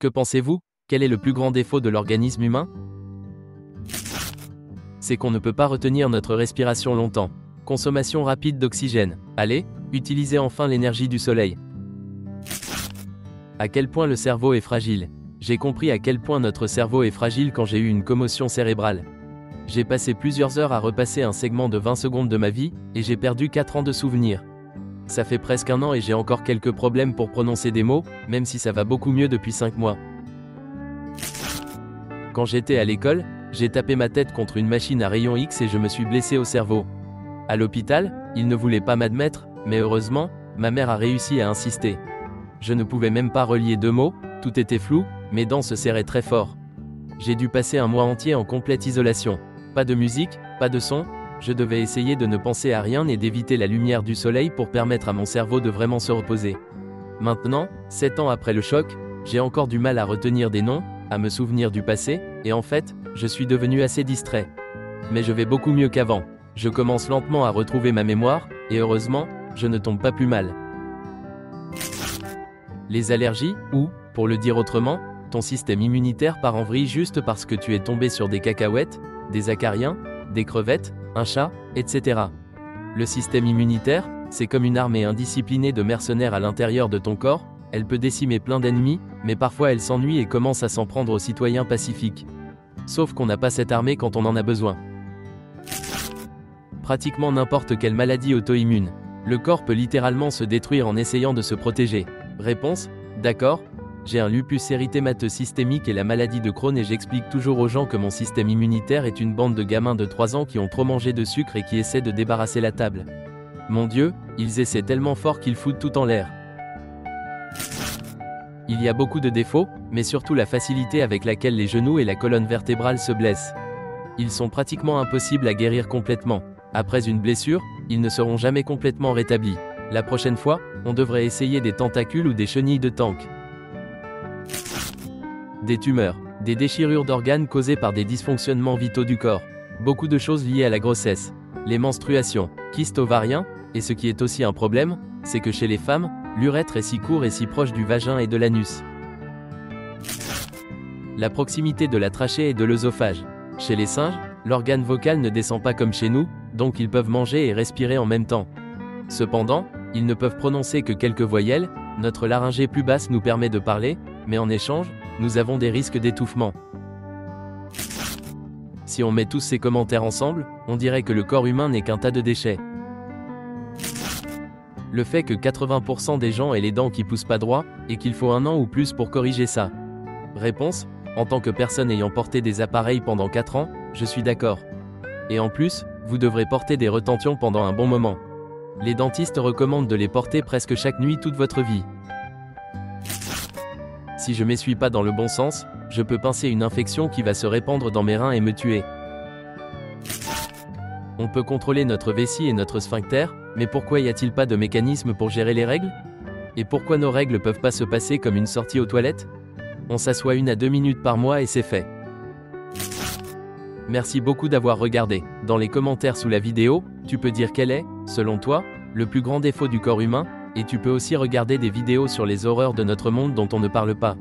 Que pensez-vous? Quel est le plus grand défaut de l'organisme humain? C'est qu'on ne peut pas retenir notre respiration longtemps. Consommation rapide d'oxygène. Allez, utilisez enfin l'énergie du soleil. À quel point le cerveau est fragile. J'ai compris à quel point notre cerveau est fragile quand j'ai eu une commotion cérébrale. J'ai passé plusieurs heures à repasser un segment de 20 secondes de ma vie, et j'ai perdu 4 ans de souvenirs. Ça fait presque un an et j'ai encore quelques problèmes pour prononcer des mots, même si ça va beaucoup mieux depuis 5 mois. Quand j'étais à l'école, j'ai tapé ma tête contre une machine à rayons X et je me suis blessé au cerveau. À l'hôpital, ils ne voulaient pas m'admettre, mais heureusement, ma mère a réussi à insister. Je ne pouvais même pas relier 2 mots, tout était flou, mes dents se serraient très fort. J'ai dû passer un mois entier en complète isolation. Pas de musique, pas de son, je devais essayer de ne penser à rien et d'éviter la lumière du soleil pour permettre à mon cerveau de vraiment se reposer. Maintenant, 7 ans après le choc, j'ai encore du mal à retenir des noms, à me souvenir du passé, et en fait, je suis devenu assez distrait. Mais je vais beaucoup mieux qu'avant. Je commence lentement à retrouver ma mémoire, et heureusement, je ne tombe pas plus mal. Les allergies, ou, pour le dire autrement, ton système immunitaire part en vrille juste parce que tu es tombé sur des cacahuètes, des acariens, des crevettes, un chat, etc. Le système immunitaire, c'est comme une armée indisciplinée de mercenaires à l'intérieur de ton corps, elle peut décimer plein d'ennemis, mais parfois elle s'ennuie et commence à s'en prendre aux citoyens pacifiques. Sauf qu'on n'a pas cette armée quand on en a besoin. Pratiquement n'importe quelle maladie auto-immune. Le corps peut littéralement se détruire en essayant de se protéger. Réponse: d'accord, j'ai un lupus érythémateux systémique et la maladie de Crohn et j'explique toujours aux gens que mon système immunitaire est une bande de gamins de 3 ans qui ont trop mangé de sucre et qui essaient de débarrasser la table. Mon Dieu, ils essaient tellement fort qu'ils foutent tout en l'air. Il y a beaucoup de défauts, mais surtout la facilité avec laquelle les genoux et la colonne vertébrale se blessent. Ils sont pratiquement impossibles à guérir complètement. Après une blessure, ils ne seront jamais complètement rétablis. La prochaine fois, on devrait essayer des tentacules ou des chenilles de tank. Des tumeurs, des déchirures d'organes causées par des dysfonctionnements vitaux du corps. Beaucoup de choses liées à la grossesse. Les menstruations, kystes ovariens, et ce qui est aussi un problème, c'est que chez les femmes, l'urètre est si court et si proche du vagin et de l'anus. La proximité de la trachée et de l'œsophage. Chez les singes, l'organe vocal ne descend pas comme chez nous, donc ils peuvent manger et respirer en même temps. Cependant, ils ne peuvent prononcer que quelques voyelles, notre laryngée plus basse nous permet de parler, mais en échange, nous avons des risques d'étouffement. Si on met tous ces commentaires ensemble, on dirait que le corps humain n'est qu'un tas de déchets. Le fait que 80% des gens aient les dents qui poussent pas droit, et qu'il faut 1 an ou plus pour corriger ça. Réponse: en tant que personne ayant porté des appareils pendant 4 ans, je suis d'accord. Et en plus, vous devrez porter des retentions pendant un bon moment. Les dentistes recommandent de les porter presque chaque nuit toute votre vie. Si je m'essuie pas dans le bon sens, je peux pincer une infection qui va se répandre dans mes reins et me tuer. On peut contrôler notre vessie et notre sphincter, mais pourquoi y a-t-il pas de mécanisme pour gérer les règles? Et pourquoi nos règles peuvent pas se passer comme une sortie aux toilettes? On s'assoit 1 à 2 minutes par mois et c'est fait. Merci beaucoup d'avoir regardé. Dans les commentaires sous la vidéo, tu peux dire quel est, selon toi, le plus grand défaut du corps humain, et tu peux aussi regarder des vidéos sur les horreurs de notre monde dont on ne parle pas.